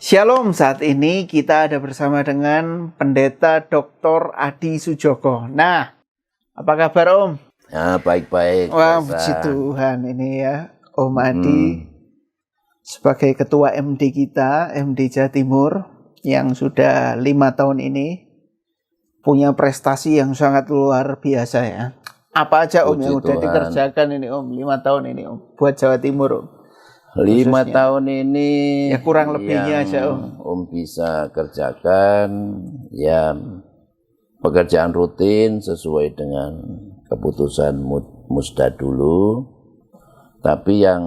Shalom, saat ini kita ada bersama dengan Pendeta Dr. Adi Sujoko. Nah, apa kabar Om? Ya, baik-baik. Wah, puji Tuhan ini ya, Om Adi sebagai Ketua MD kita, MD Jawa Timur, yang sudah 5 tahun ini, punya prestasi yang sangat luar biasa ya. Apa aja Om yang udah dikerjakan ini Om, 5 tahun ini Om, buat Jawa Timur Om? 5 tahun ini ya kurang lebihnya aja Om bisa kerjakan ya pekerjaan rutin sesuai dengan keputusan Musda dulu, tapi yang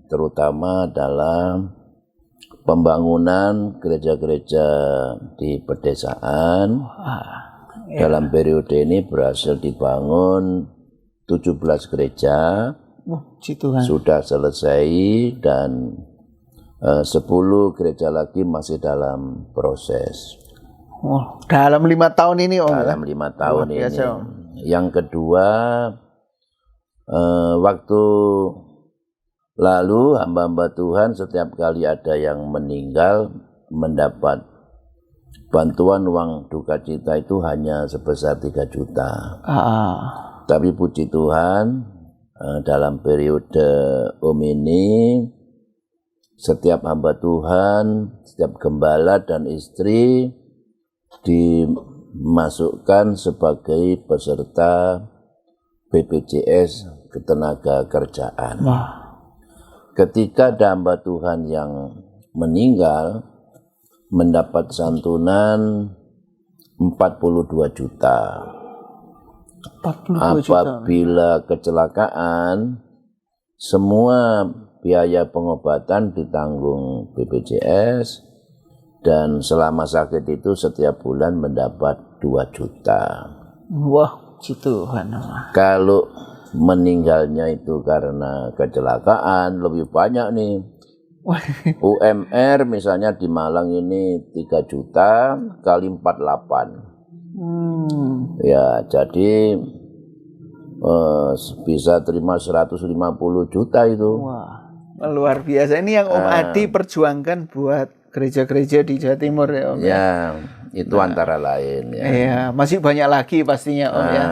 terutama adalah pembangunan gereja-gereja di pedesaan. Dalam periode ini berhasil dibangun 17 gereja. Sudah selesai dan 10 gereja lagi masih dalam proses. Dalam 5 tahun ini Om. Dalam 5 tahun ini. Biasa, Om. Yang kedua, waktu lalu hamba-hamba Tuhan setiap kali ada yang meninggal mendapat bantuan uang duka cita itu hanya sebesar 3 juta. Tapi puji Tuhan, dalam periode Om ini, setiap hamba Tuhan, setiap gembala dan istri dimasukkan sebagai peserta BPJS Ketenagakerjaan. Ketika ada hamba Tuhan yang meninggal, mendapat santunan 42 juta. Apabila kecelakaan, semua biaya pengobatan ditanggung BPJS dan selama sakit itu setiap bulan mendapat 2 juta. Wah, Tuhan. Kalau meninggalnya itu karena kecelakaan lebih banyak nih. UMR misalnya di Malang ini 3 juta kali 48. Ya, jadi bisa terima 150 juta itu. Wah, luar biasa. Ini yang Om Adi perjuangkan buat gereja-gereja di Jawa Timur ya Om. Ya, itu antara lain ya. Iya, masih banyak lagi pastinya Om ya.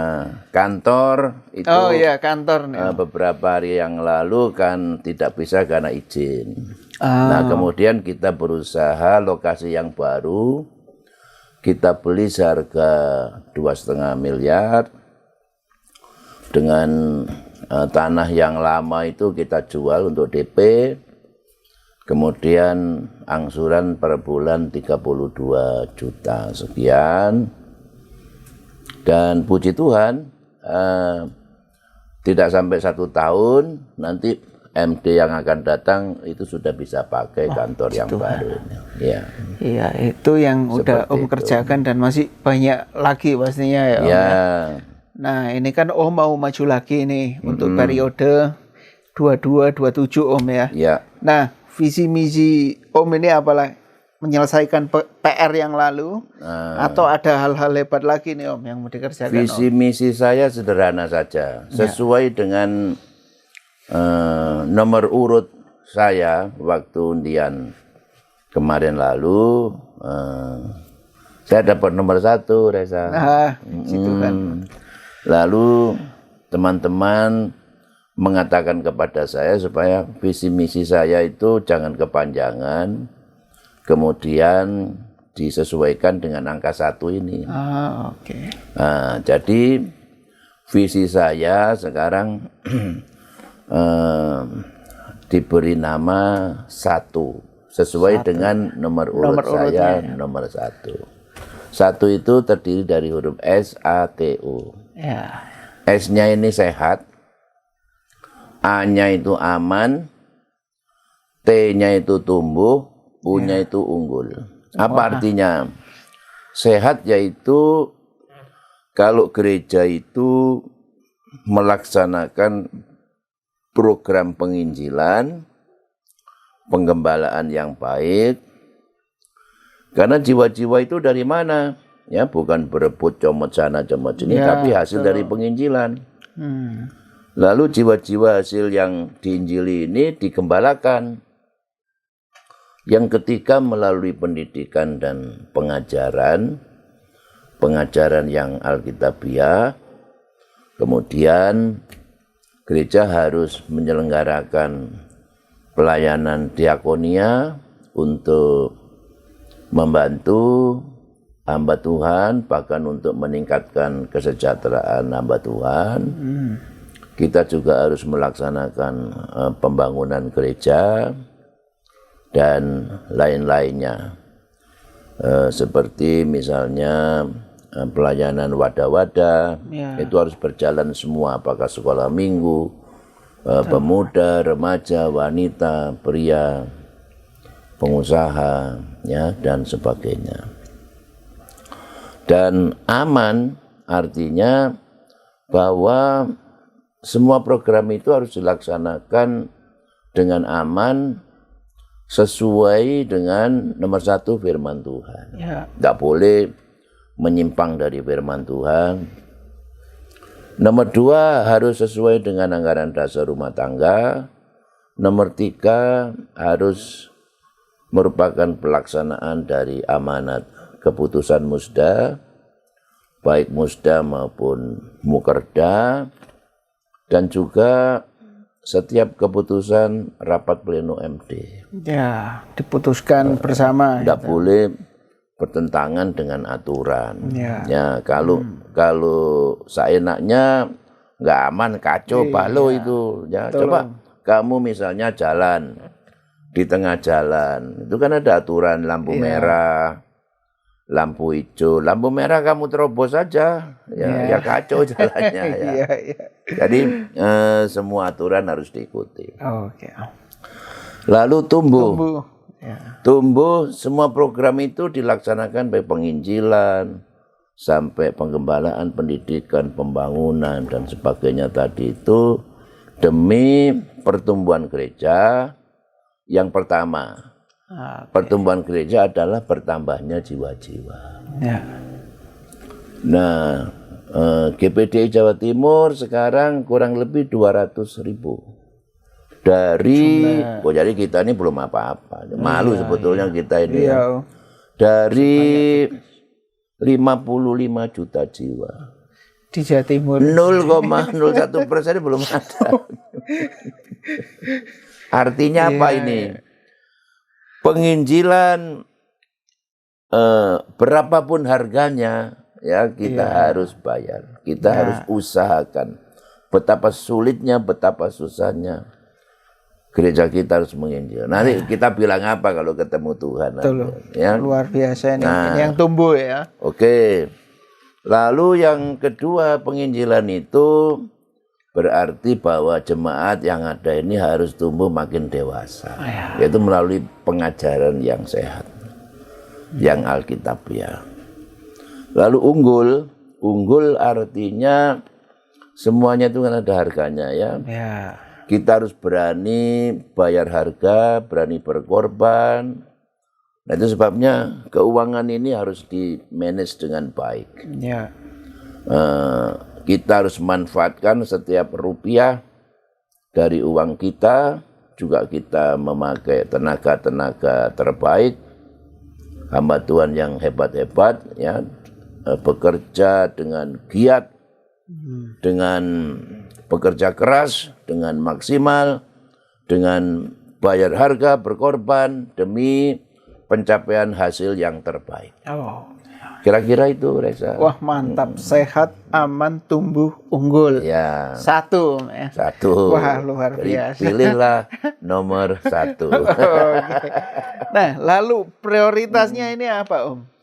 Kantor itu. Oh iya, kantor nih. Beberapa hari yang lalu kan tidak bisa karena izin. Nah, kemudian kita berusaha lokasi yang baru. Kita beli seharga 2,5 miliar. Dengan tanah yang lama itu kita jual untuk DP. Kemudian angsuran per bulan 32 juta sekian. Dan puji Tuhan, tidak sampai 1 tahun nanti MD yang akan datang itu sudah bisa pakai kantor yang baru. Ya. Iya, itu yang udah Om kerjakan dan masih banyak lagi pastinya ya Om. Ya. Nah, ini kan Om mau maju lagi nih untuk periode 22-27 Om ya. Ya. Nah, visi misi Om ini apalah? Menyelesaikan PR yang lalu atau ada hal-hal hebat lagi nih Om yang mau dikerjakan? Visi misi saya sederhana saja, sesuai dengan nomor urut saya waktu undian kemarin lalu. Saya dapat nomor 1, Reza. Kan. Lalu teman-teman mengatakan kepada saya supaya visi misi saya itu jangan kepanjangan, kemudian disesuaikan dengan angka 1 ini. Nah, jadi visi saya sekarang diberi nama 1 sesuai dengan nomor urut saya nomor 1. 1 itu terdiri dari huruf S, A, T, U. Ya. S-nya ini sehat, A-nya itu aman, T-nya itu tumbuh, U-nya itu unggul. Apa artinya? Sehat yaitu kalau gereja itu melaksanakan program penginjilan, penggembalaan yang baik. Karena jiwa-jiwa itu dari mana? Ya, bukan berebut comot sana comot sini, tapi hasil dari penginjilan. Lalu jiwa-jiwa hasil yang diinjili ini digembalakan. Yang ketiga melalui pendidikan dan pengajaran yang alkitabiah. Kemudian gereja harus menyelenggarakan pelayanan diakonia untuk membantu hamba Tuhan, bahkan untuk meningkatkan kesejahteraan hamba Tuhan. Kita juga harus melaksanakan pembangunan gereja dan lain-lainnya. Seperti misalnya pelayanan wadah-wadah, itu harus berjalan semua, apakah sekolah minggu, pemuda, remaja, wanita, pria, pengusaha, ya, dan sebagainya. Dan aman artinya bahwa semua program itu harus dilaksanakan dengan aman sesuai dengan nomor 1 firman Tuhan. Nggak boleh menyimpang dari firman Tuhan. Nomor 2 harus sesuai dengan anggaran dasar rumah tangga. Nomor 3 harus merupakan pelaksanaan dari amanat keputusan musda, baik musda maupun mukerda, dan juga setiap keputusan rapat pleno MD. Ya, diputuskan bersama. Tidak boleh bertentangan dengan aturan. Ya, kalau seenaknya nggak aman, kacau, balau itu. Ya, coba kamu misalnya jalan di tengah jalan, itu kan ada aturan lampu merah, lampu hijau, lampu merah kamu terobos saja, ya kacau jalannya. Ya. Jadi semua aturan harus diikuti. Lalu tumbuh, semua program itu dilaksanakan baik penginjilan sampai penggembalaan, pendidikan, pembangunan dan sebagainya tadi itu demi pertumbuhan gereja. Yang pertama, pertumbuhan gereja adalah bertambahnya jiwa-jiwa. Nah, GPDI Jawa Timur sekarang kurang lebih 200.000. Jadi kita ini belum apa-apa. Malu sebetulnya kita ini. Dari 55 juta jiwa. Di Jawa Timur. 0,01% belum ada. Artinya apa ini? Penginjilan berapapun harganya, ya kita harus bayar. Kita harus usahakan. Betapa sulitnya, betapa susahnya gereja kita harus menginjil. Nanti kita bilang apa kalau ketemu Tuhan? Ya? Luar biasa ini. Ini yang tumbuh ya. Oke. Lalu yang kedua, penginjilan itu berarti bahwa jemaat yang ada ini harus tumbuh makin dewasa, yaitu melalui pengajaran yang sehat, yang alkitabiah. Lalu unggul artinya semuanya itu kan ada harganya ya. Kita harus berani bayar harga, berani berkorban. Nah itu sebabnya keuangan ini harus di-manage dengan baik. Kita harus manfaatkan setiap rupiah dari uang kita, juga kita memakai tenaga-tenaga terbaik, hamba Tuhan yang hebat-hebat, ya, bekerja dengan giat, dengan bekerja keras, dengan maksimal, dengan bayar harga, berkorban demi pencapaian hasil yang terbaik. Kira-kira itu, Reza. Wah, mantap. Sehat, aman, tumbuh, unggul. Ya. Satu. Wah, luar biasa. Pilihlah nomor 1. Nah, lalu prioritasnya ini apa, Om?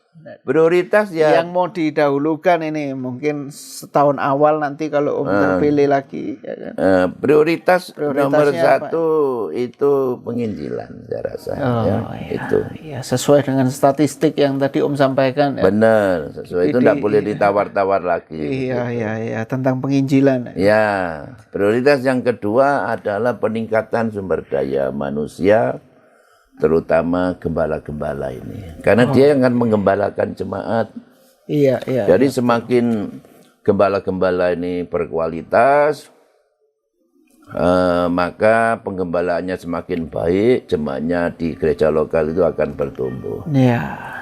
Prioritas ya. Yang mau didahulukan ini mungkin setahun awal nanti kalau Om terpilih lagi. Ya kan? Prioritas nomor 1 itu penginjilan, saya rasa. Itu. Ya, sesuai dengan statistik yang tadi Om sampaikan. Benar, sesuai itu tidak boleh ditawar-tawar lagi. Iya, tentang penginjilan. Ya, prioritas yang kedua adalah peningkatan sumber daya manusia, terutama gembala-gembala ini, karena dia yang akan menggembalakan jemaat. Jadi semakin gembala-gembala ini berkualitas, maka penggembalaannya semakin baik, jemaatnya di gereja lokal itu akan bertumbuh. Ya.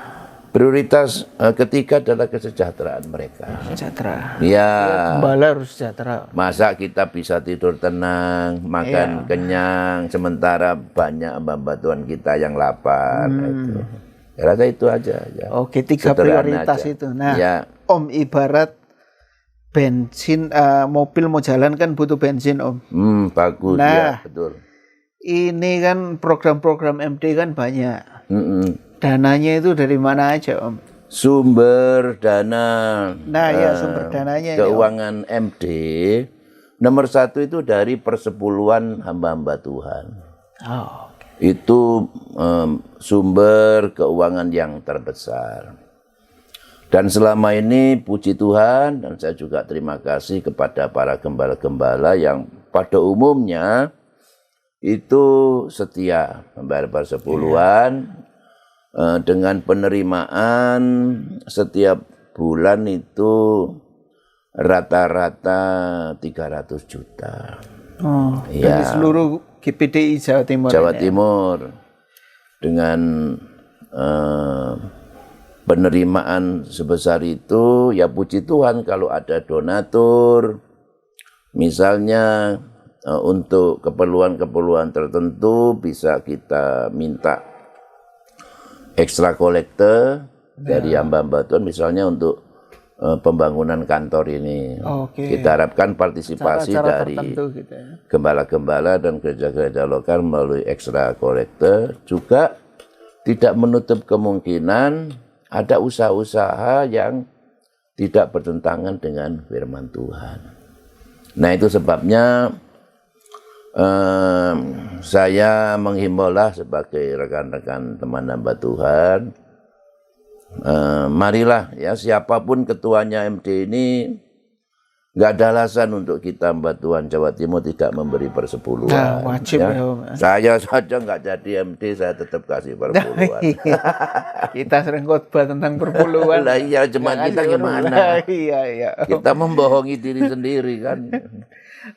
Prioritas ketiga adalah kesejahteraan mereka. Sejahtera. Ya. Gembala harus sejahtera. Masa kita bisa tidur tenang, makan kenyang, sementara banyak hamba Tuhan kita yang lapar. Itu. Rasa itu aja. Ya. Oke, 3 prioritas aja. Itu. Nah, ya. Om, ibarat bensin, mobil mau jalan kan butuh bensin, Om. Bagus, ya, betul. Ini kan program-program MD kan banyak. Dananya itu dari mana aja, Om? Sumber dana. Nah, ya sumber dananya. Keuangan ini, MD. Nomor 1 itu dari persepuluhan hamba-hamba Tuhan. Oh, okay. Itu sumber keuangan yang terbesar. Dan selama ini puji Tuhan, dan saya juga terima kasih kepada para gembala-gembala yang pada umumnya itu setia membayar persepuluhan. Dengan penerimaan setiap bulan itu rata-rata 300 juta. Dari seluruh GPDI Jawa Timur. Jawa Timur. Dengan penerimaan sebesar itu, ya puji Tuhan kalau ada donatur, misalnya untuk keperluan-keperluan tertentu bisa kita minta extra kolektor dari hamba-hamba Tuhan, misalnya untuk pembangunan kantor ini. Kita harapkan partisipasi dari gembala-gembala dan gereja-gereja lokal melalui extra kolektor. Juga tidak menutup kemungkinan ada usaha-usaha yang tidak bertentangan dengan firman Tuhan. Nah, itu sebabnya saya menghimbaulah sebagai rekan-rekan teman hamba Tuhan, marilah ya, siapapun ketuanya MD ini, nggak ada alasan untuk kita hamba Tuhan Jawa Timur tidak memberi persepuluhan. Nah, wajib ya. Saya saja nggak jadi MD, saya tetap kasih persepuluhan. Kita sering khotbah tentang perpuluhan. Lah iya, jemaat kita gimana? Iya. Kita membohongi diri sendiri kan.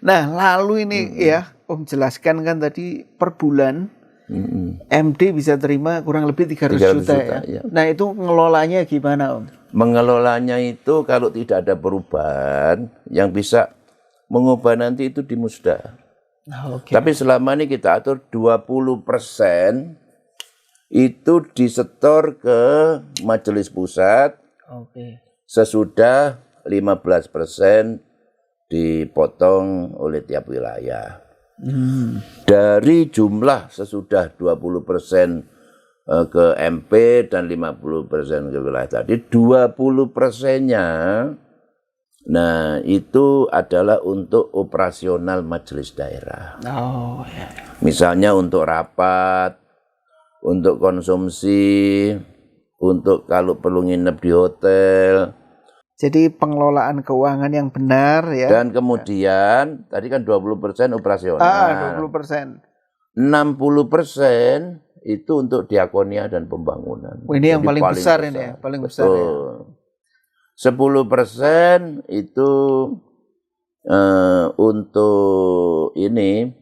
Nah, lalu ini ya, Om jelaskan kan tadi per bulan MD bisa terima kurang lebih 300 juta ya. Nah, itu ngelolanya gimana, Om? Mengelolanya itu kalau tidak ada perubahan, yang bisa mengubah nanti itu di Musda. Tapi selama ini kita atur 20% itu disetor ke Majelis Pusat. Sesudah 15% dipotong oleh tiap wilayah. Dari jumlah sesudah 20% ke MP dan 50% ke wilayah tadi, 20%-nya nah itu adalah untuk operasional majelis daerah. Misalnya untuk rapat, untuk konsumsi, untuk kalau perlu nginep di hotel. Jadi pengelolaan keuangan yang benar ya. Dan kemudian tadi kan 20% operasional. 20%. 60% itu untuk diakonia dan pembangunan. Ini yang paling besar ini ya, paling besar ya. 10% itu untuk ini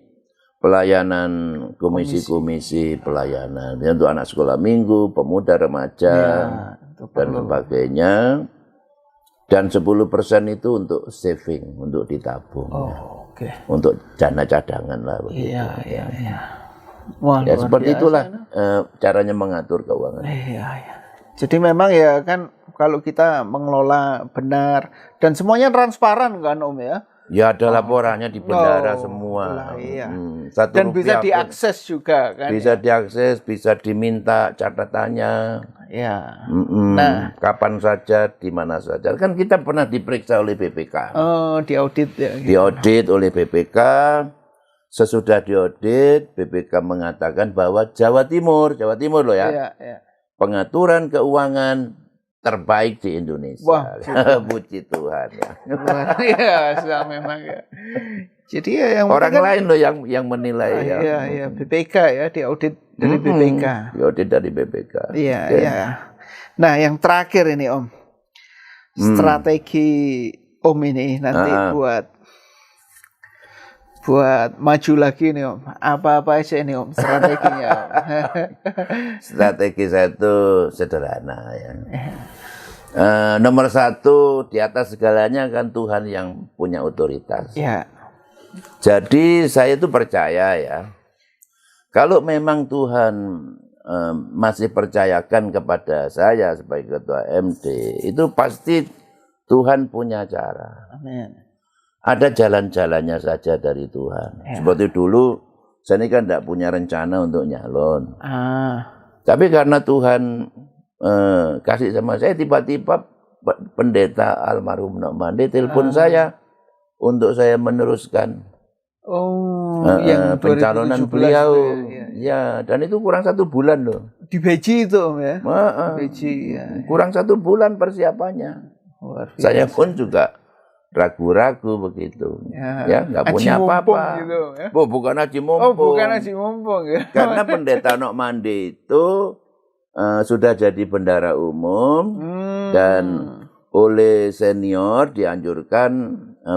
pelayanan komisi-komisi pelayanan, untuk anak sekolah minggu, pemuda, remaja, dan sebagainya. Dan 10% itu untuk saving, untuk ditabung. Untuk dana cadangan lah. Iya. Ya seperti itulah caranya mengatur keuangan. Jadi memang ya kan kalau kita mengelola benar dan semuanya transparan kan, Om ya. Ya ada laporannya di bendara semua. Dan bisa diakses juga kan. Bisa diakses, bisa diminta catatannya. Nah, kapan saja, di mana saja. Kan kita pernah diperiksa oleh BPK. Diaudit ya. Diaudit oleh BPK. Sesudah diaudit, BPK mengatakan bahwa Jawa Timur loh ya. Pengaturan keuangan terbaik di Indonesia. Wah, puji Tuhan ya. Luar biasa memang ya. Jadi ya yang orang lain loh yang menilai ya. Iya, BPK ya, diaudit dari BPK. Diaudit dari BPK. Iya. Nah, yang terakhir ini Om. Strategi Om ini nanti buat buat maju lagi nih Om? Apa-apa aja nih Om strateginya Om? Strategi saya itu sederhana ya. Nomor satu, di atas segalanya kan Tuhan yang punya otoritas. Ya. Jadi saya itu percaya ya, kalau memang Tuhan masih percayakan kepada saya sebagai ketua MD, itu pasti Tuhan punya cara. Amin. Ada jalan-jalannya saja dari Tuhan. Ya. Seperti dulu, saya ini kan tidak punya rencana untuk nyalon. Tapi karena Tuhan kasih sama saya, tiba-tiba pendeta almarhum Nok Mande telepon saya untuk saya meneruskan yang pencalonan beliau. Ya, dan itu kurang 1 bulan loh. Di Beji itu Om ya? Di Beji, ya. Kurang 1 bulan persiapannya. Saya pun juga ragu-ragu begitu, ya nggak punya apa-apa. Gitu, ya? Bukan haji mumpung. Bukan haji mumpung ya. Karena pendeta Nok Mande itu sudah jadi bendara umum dan oleh senior dianjurkan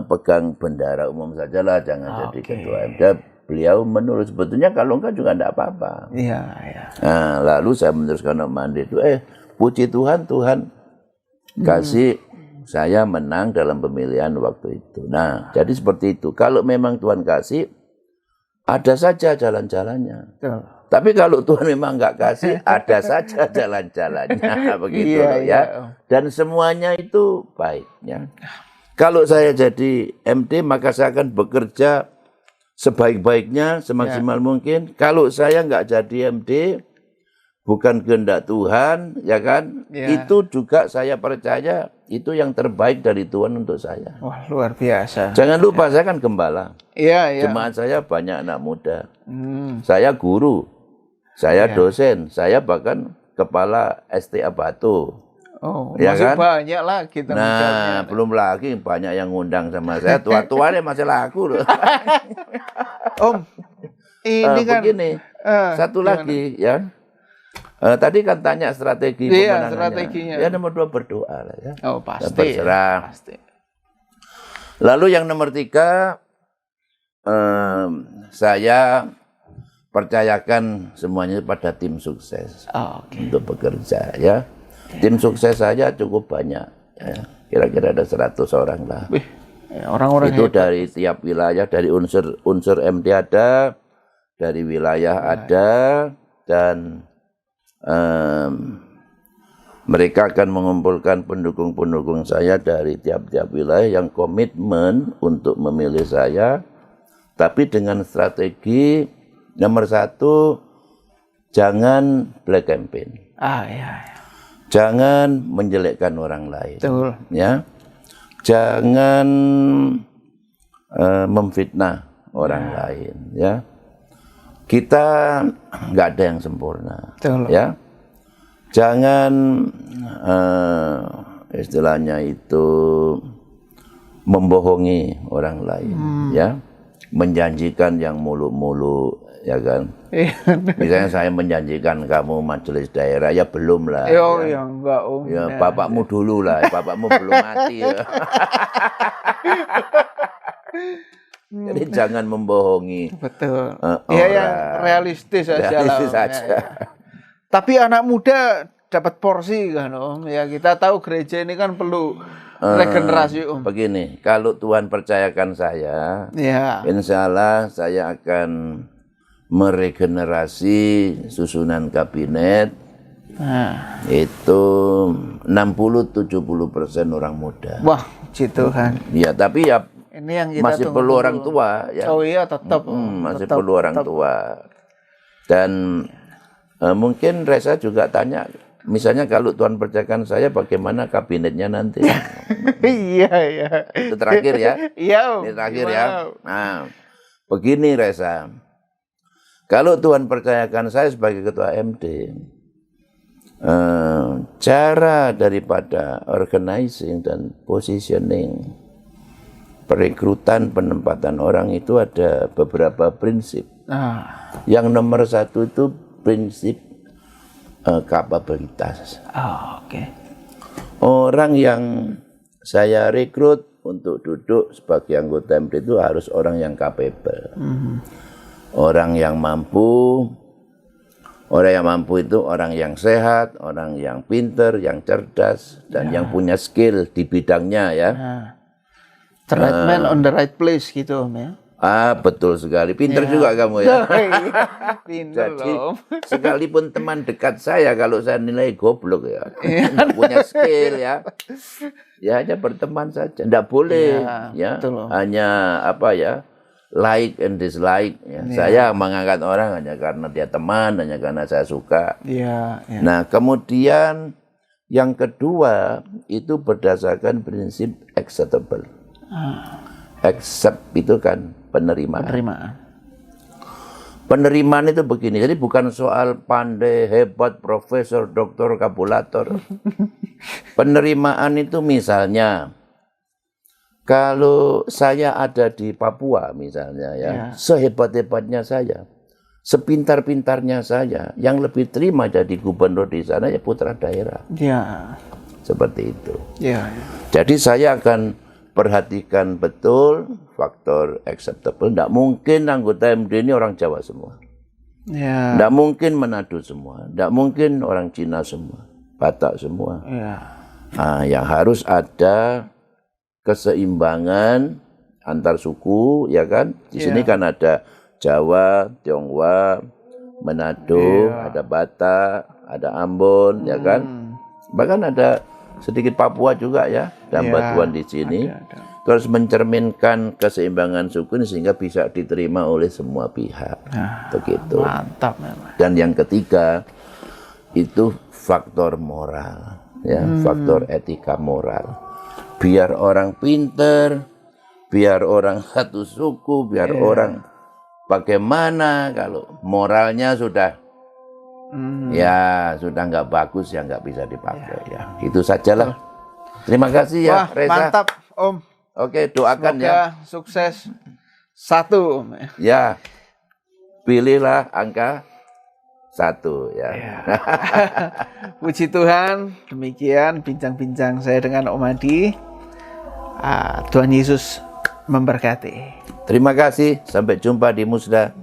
pegang bendara umum sajalah, jangan jadi ketua MD. Beliau menurut, sebetulnya kalau enggak juga enggak apa-apa. Iya. Nah, lalu saya meneruskan Nok Mande itu, puji Tuhan, Tuhan kasih saya menang dalam pemilihan waktu itu. Nah, jadi seperti itu. Kalau memang Tuhan kasih, ada saja jalan-jalannya. Tapi kalau Tuhan memang enggak kasih, ada saja jalan-jalannya. Begitu ya. Dan semuanya itu baik. Ya. Kalau saya jadi MD, maka saya akan bekerja sebaik-baiknya, semaksimal mungkin. Kalau saya enggak jadi MD, bukan kehendak Tuhan, ya kan? Itu juga saya percaya itu yang terbaik dari Tuhan untuk saya. Wah, luar biasa. Jangan lupa, saya kan gembala. Iya. Jemaat saya banyak anak muda. Saya guru, saya dosen, saya bahkan kepala STA Batu. Ya masih kan? Banyak lagi teman-teman. Nah, belum lagi banyak yang ngundang sama saya. Tua-tuanya masih laku loh. Om, ini kan begini. Satu gimana? Lagi ya. Tadi kan tanya strategi pemenangannya. Strateginya. Ya nomor 2 berdoa lah ya. Pasti. Berserah. Pasti. Lalu yang nomor 3, saya percayakan semuanya pada tim sukses untuk bekerja ya. Tim sukses saya cukup banyak. Ya. Kira-kira ada 100 orang lah. Orang-orang itu hebat. Dari tiap wilayah, dari unsur MD ada, dari wilayah ada, dan mereka akan mengumpulkan pendukung-pendukung saya dari tiap-tiap wilayah yang komitmen untuk memilih saya, tapi dengan strategi nomor 1, jangan black campaign. Jangan menjelekkan orang lain. Betul. Ya, jangan memfitnah orang lain. Ya. Kita nggak ada yang sempurna, ya. Jangan istilahnya itu membohongi orang lain, ya. Menjanjikan yang muluk-muluk, ya kan. Misalnya saya menjanjikan kamu majelis daerah, ya belum lah. Ya enggak Om. Ya bapakmu dulu lah, bapakmu belum mati. Ya. Jadi jangan membohongi. Betul. Yang realistis saja. Realistis saja. Ya. Tapi anak muda dapat porsi kan Om. Ya kita tahu gereja ini kan perlu regenerasi Om. Begini, kalau Tuhan percayakan saya, insya Allah saya akan meregenerasi susunan kabinet. Itu 60-70% orang muda. Wah, puji Tuhan. Ya, tapi ya ini yang kita masih perlu orang tua ya. Tetap. Masih perlu orang tua. Dan mungkin Reza juga tanya, misalnya kalau Tuhan percayakan saya, bagaimana kabinetnya nanti? Iya. Itu terakhir ya. Iya. Ini terakhir ya. Nah, begini Reza. Kalau Tuhan percayakan saya sebagai ketua MD, cara daripada organizing dan positioning, perekrutan, penempatan orang itu ada beberapa prinsip. Yang nomor 1 itu prinsip kapabilitas. Oke. Orang yang saya rekrut untuk duduk sebagai anggota MD itu harus orang yang capable. Orang yang mampu. Orang yang mampu itu orang yang sehat, orang yang pinter, yang cerdas, dan yang punya skill di bidangnya ya. The right man on the right place gitu Om ya. Betul sekali. Pinter juga kamu ya. Pinter Jadi Om. sekalipun teman dekat saya kalau saya nilai goblok ya, nggak punya skill ya, ya hanya berteman saja. Nggak boleh ya, hanya apa ya, like and dislike. Ya. Saya mengangkat orang hanya karena dia teman, hanya karena saya suka. Nah kemudian yang kedua itu berdasarkan prinsip acceptable. Accept itu kan penerimaan. Penerimaan itu begini, jadi bukan soal pandai, hebat, profesor, doktor, kabulator. Penerimaan itu misalnya, kalau saya ada di Papua misalnya ya, sehebat-hebatnya saya, sepintar-pintarnya saya, yang lebih terima jadi gubernur di sana ya putra daerah. Seperti itu. Jadi saya akan perhatikan betul faktor acceptable. Tidak mungkin anggota MD ini orang Jawa semua. Tidak mungkin Manado semua. Tidak mungkin orang Cina semua. Batak semua. Nah, yang harus ada keseimbangan antar suku, ya kan? Di sini kan ada Jawa, Tionghoa, Manado, ada Batak, ada Ambon, ya kan? Bahkan ada sedikit Papua juga ya, dan Batuan di sini. Terus mencerminkan keseimbangan suku ini sehingga bisa diterima oleh semua pihak. Begitu. Mantap memang. Dan yang ketiga itu faktor moral, ya, faktor etika moral. Biar orang pinter, biar orang satu suku, biar orang bagaimana kalau moralnya sudah ya sudah nggak bagus ya nggak bisa dipakai ya. Itu sajalah. Terima kasih ya Reza. Mantap Om. Oke, doakan semoga ya. Sukses 1 Om. Ya. Pilihlah angka 1 ya. Puji Tuhan, demikian bincang-bincang saya dengan Om Adi. Tuhan Yesus memberkati. Terima kasih, sampai jumpa di Musda.